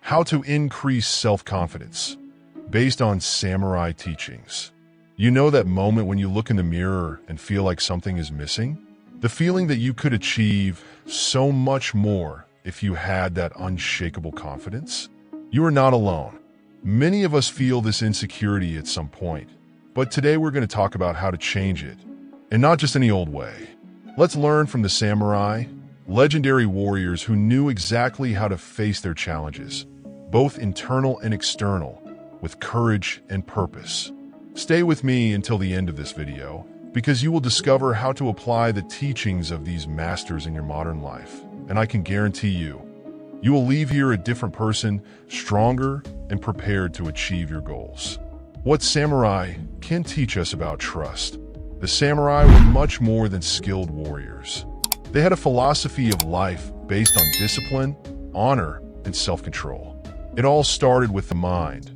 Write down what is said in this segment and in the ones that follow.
How to increase self-confidence based on samurai teachings. You know that moment when you look in the mirror and feel like something is missing? The feeling that you could achieve so much more if you had that unshakable confidence? You are not alone. Many of us feel this insecurity at some point, but today we're going to talk about how to change it, and not just any old way. Let's learn from the samurai, legendary warriors who knew exactly how to face their challenges, both internal and external, with courage and purpose. Stay with me until the end of this video, because you will discover how to apply the teachings of these masters in your modern life. And I can guarantee you will leave here a different person, stronger and prepared to achieve your goals. What samurai can teach us about trust? The samurai were much more than skilled warriors. They had a philosophy of life based on discipline, honor, and self-control. It all started with the mind,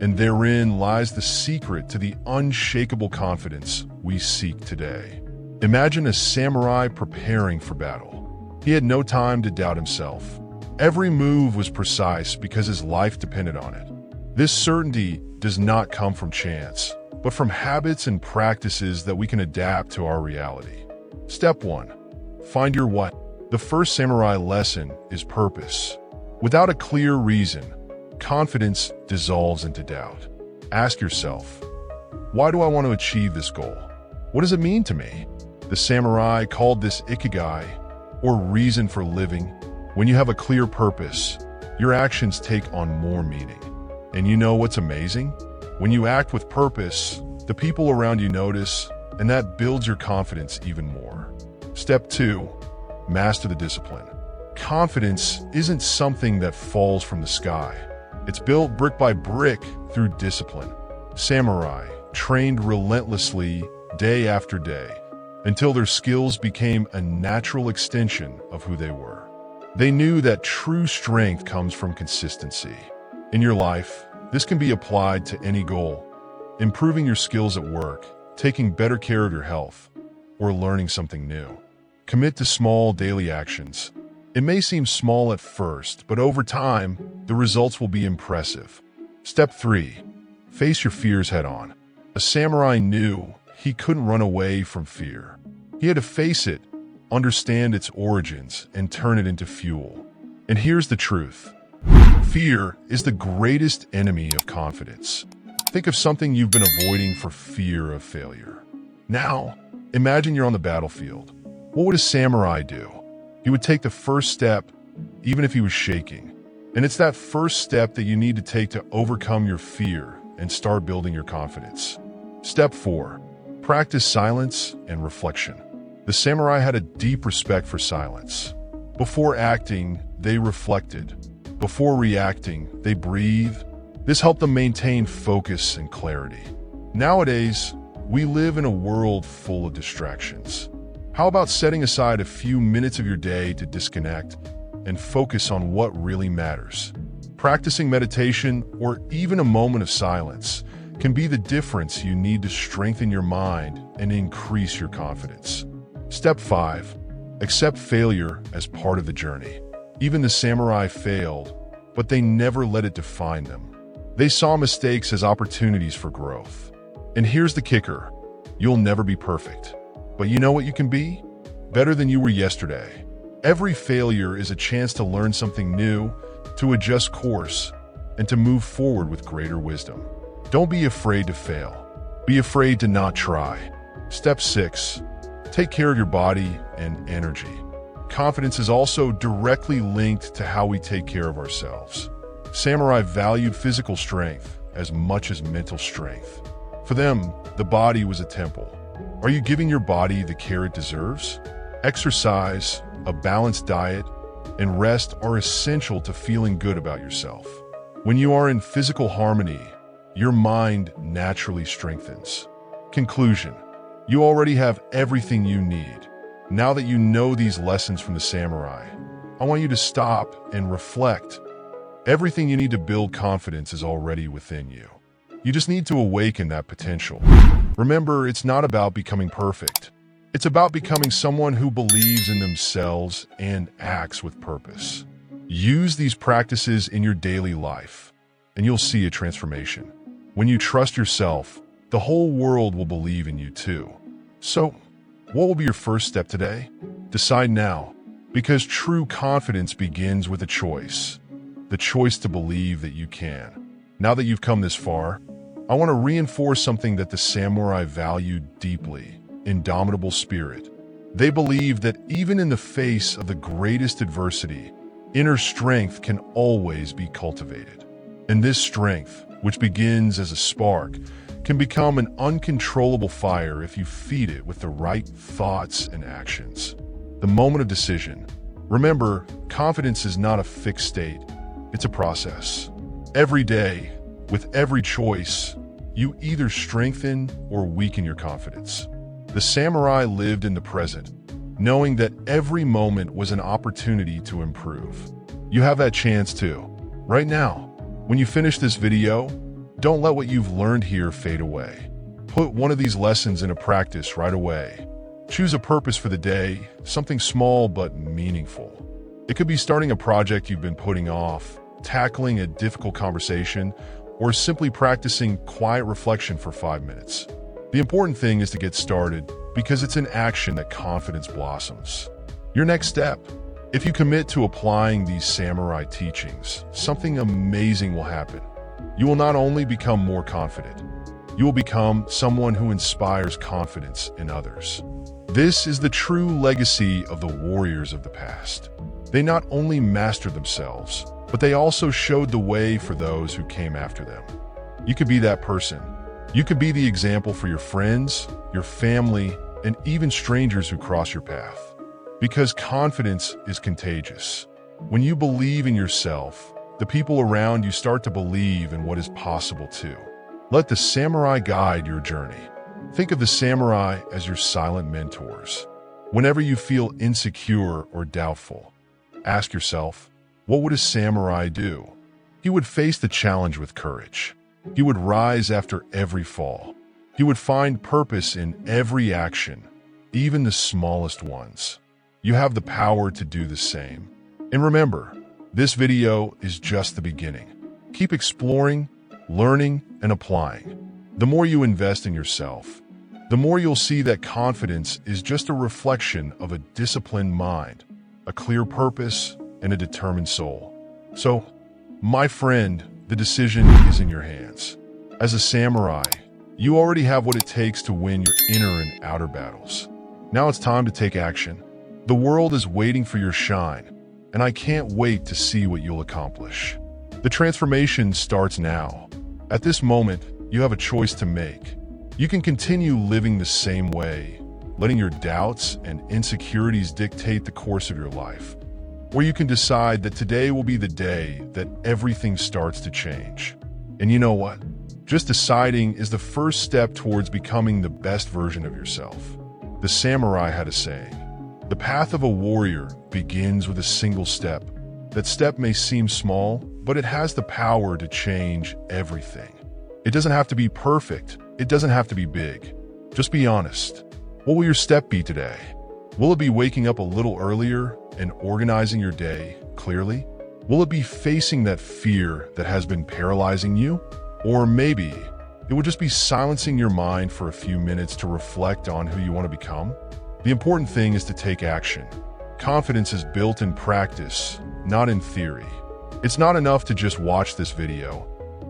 and therein lies the secret to the unshakable confidence we seek today. Imagine a samurai preparing for battle. He had no time to doubt himself. Every move was precise because his life depended on it. This certainty does not come from chance, but from habits and practices that we can adapt to our reality. Step 1. Find your what. The first samurai lesson is purpose. Without a clear reason, confidence dissolves into doubt. Ask yourself, why do I want to achieve this goal? What does it mean to me? The samurai called this ikigai, or reason for living. When you have a clear purpose, your actions take on more meaning. And you know what's amazing? When you act with purpose, the people around you notice, and that builds your confidence even more. Step 2. Master the discipline. Confidence isn't something that falls from the sky. It's built brick by brick through discipline. Samurai trained relentlessly day after day until their skills became a natural extension of who they were. They knew that true strength comes from consistency. In your life, this can be applied to any goal. Improving your skills at work, taking better care of your health, or learning something new. Commit to small daily actions. It may seem small at first, but over time, the results will be impressive. Step 3. Face your fears head on. A samurai knew he couldn't run away from fear. He had to face it, understand its origins, and turn it into fuel. And here's the truth. Fear is the greatest enemy of confidence. Think of something you've been avoiding for fear of failure. Now, imagine you're on the battlefield. What would a samurai do? He would take the first step, even if he was shaking. And it's that first step that you need to take to overcome your fear and start building your confidence. Step 4. Practice silence and reflection. The samurai had a deep respect for silence. Before acting, they reflected. Before reacting, they breathed. This helped them maintain focus and clarity. Nowadays, we live in a world full of distractions. How about setting aside a few minutes of your day to disconnect and focus on what really matters? Practicing meditation or even a moment of silence can be the difference you need to strengthen your mind and increase your confidence. Step 5. Accept failure as part of the journey. Even the samurai failed, but they never let it define them. They saw mistakes as opportunities for growth. And here's the kicker. You'll never be perfect. But you know what you can be? Better than you were yesterday. Every failure is a chance to learn something new, to adjust course, and to move forward with greater wisdom. Don't be afraid to fail. Be afraid to not try. Step 6. Take care of your body and energy. Confidence is also directly linked to how we take care of ourselves. Samurai valued physical strength as much as mental strength. For them, the body was a temple. Are you giving your body the care it deserves? Exercise, a balanced diet, and rest are essential to feeling good about yourself. When you are in physical harmony, your mind naturally strengthens. Conclusion. You already have everything you need. Now that you know these lessons from the samurai, I want you to stop and reflect. Everything you need to build confidence is already within you. You just need to awaken that potential. Remember, it's not about becoming perfect. It's about becoming someone who believes in themselves and acts with purpose. Use these practices in your daily life, and you'll see a transformation. When you trust yourself, the whole world will believe in you too. So, what will be your first step today? Decide now, because true confidence begins with a choice. The choice to believe that you can. Now that you've come this far, I want to reinforce something that the samurai valued deeply: indomitable spirit. They believed that even in the face of the greatest adversity, inner strength can always be cultivated. And this strength, which begins as a spark, can become an uncontrollable fire if you feed it with the right thoughts and actions. The moment of decision. Remember, confidence is not a fixed state, it's a process. Every day, with every choice, you either strengthen or weaken your confidence. The samurai lived in the present, knowing that every moment was an opportunity to improve. You have that chance too, right now. When you finish this video, don't let what you've learned here fade away. Put one of these lessons into practice right away. Choose a purpose for the day, something small but meaningful. It could be starting a project you've been putting off, tackling a difficult conversation, or simply practicing quiet reflection for 5 minutes. The important thing is to get started, because it's in action that confidence blossoms. Your next step. If you commit to applying these samurai teachings, something amazing will happen. You will not only become more confident, you will become someone who inspires confidence in others. This is the true legacy of the warriors of the past. They not only mastered themselves, but they also showed the way for those who came after them. You could be that person. You could be the example for your friends, your family, and even strangers who cross your path. Because confidence is contagious. When you believe in yourself, the people around you start to believe in what is possible too. Let the samurai guide your journey. Think of the samurai as your silent mentors. Whenever you feel insecure or doubtful, ask yourself, what would a samurai do? He would face the challenge with courage. He would rise after every fall. He would find purpose in every action, even the smallest ones. You have the power to do the same. And remember, this video is just the beginning. Keep exploring, learning, and applying. The more you invest in yourself, the more you'll see that confidence is just a reflection of a disciplined mind, a clear purpose, and a determined soul. So, my friend, the decision is in your hands. As a samurai, you already have what it takes to win your inner and outer battles. Now it's time to take action. The world is waiting for your shine, and I can't wait to see what you'll accomplish. The transformation starts now. At this moment, you have a choice to make. You can continue living the same way, letting your doubts and insecurities dictate the course of your life. Or you can decide that today will be the day that everything starts to change. And you know what? Just deciding is the first step towards becoming the best version of yourself. The samurai had a saying, "The path of a warrior begins with a single step." That step may seem small, but it has the power to change everything. It doesn't have to be perfect. It doesn't have to be big. Just be honest. What will your step be today? Will it be waking up a little earlier and organizing your day clearly? Will it be facing that fear that has been paralyzing you? Or maybe it would just be silencing your mind for a few minutes to reflect on who you want to become? The important thing is to take action. Confidence is built in practice, not in theory. It's not enough to just watch this video.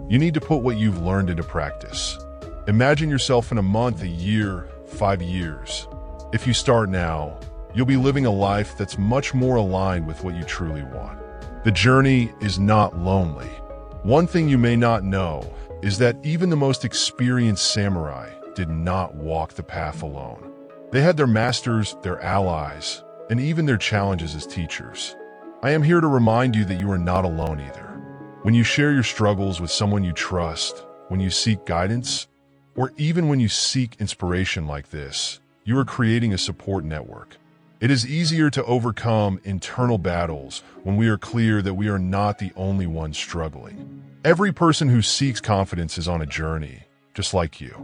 You need to put what you've learned into practice. Imagine yourself in a month, a year, 5 years. If you start now, you'll be living a life that's much more aligned with what you truly want. The journey is not lonely. One thing you may not know is that even the most experienced samurai did not walk the path alone. They had their masters, their allies, and even their challenges as teachers. I am here to remind you that you are not alone either. When you share your struggles with someone you trust, when you seek guidance, or even when you seek inspiration like this, you are creating a support network. It is easier to overcome internal battles when we are clear that we are not the only ones struggling. Every person who seeks confidence is on a journey, just like you.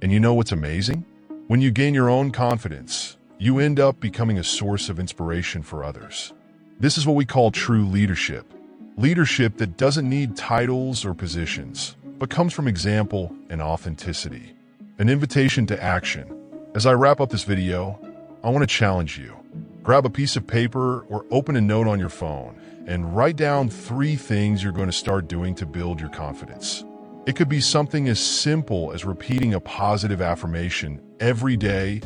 And you know what's amazing? When you gain your own confidence, you end up becoming a source of inspiration for others. This is what we call true leadership. Leadership that doesn't need titles or positions, but comes from example and authenticity. An invitation to action. As I wrap up this video, I want to challenge you. Grab a piece of paper or open a note on your phone and write down 3 things you're going to start doing to build your confidence. It could be something as simple as repeating a positive affirmation every day,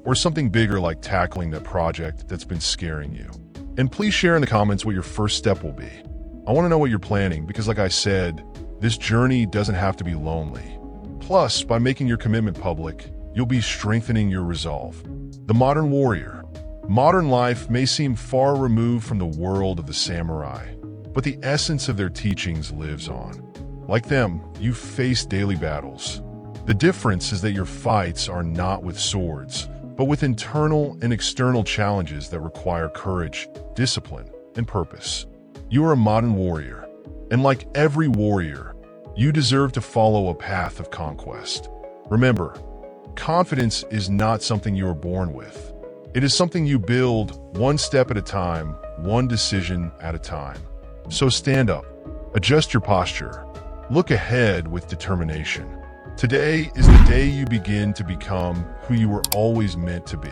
or something bigger like tackling that project that's been scaring you. And please share in the comments what your first step will be. I want to know what you're planning because, like I said, this journey doesn't have to be lonely. Plus, by making your commitment public, you'll be strengthening your resolve. The modern warrior. Modern life may seem far removed from the world of the samurai, but the essence of their teachings lives on. Like them, you face daily battles. The difference is that your fights are not with swords, but with internal and external challenges that require courage, discipline, and purpose. You are a modern warrior, and like every warrior, you deserve to follow a path of conquest. Remember, confidence is not something you are born with. It is something you build one step at a time, one decision at a time. So stand up, adjust your posture, look ahead with determination. Today is the day you begin to become who you were always meant to be.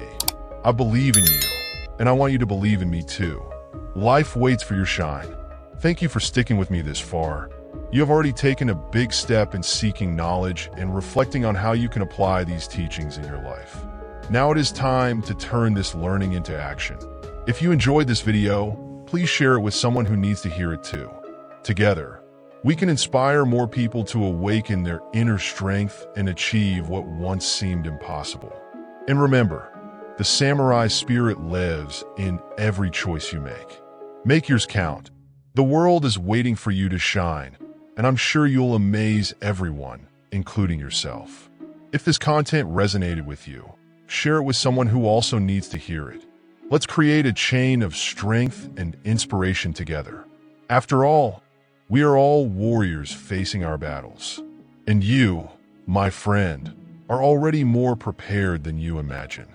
I believe in you, and I want you to believe in me too. Life waits for your shine. Thank you for sticking with me this far. You have already taken a big step in seeking knowledge and reflecting on how you can apply these teachings in your life. Now it is time to turn this learning into action. If you enjoyed this video, please share it with someone who needs to hear it too. Together, we can inspire more people to awaken their inner strength and achieve what once seemed impossible. And remember, the samurai spirit lives in every choice you make. Make yours count. The world is waiting for you to shine, and I'm sure you'll amaze everyone, including yourself. If this content resonated with you, share it with someone who also needs to hear it. Let's create a chain of strength and inspiration together. After all, we are all warriors facing our battles. And you, my friend, are already more prepared than you imagine.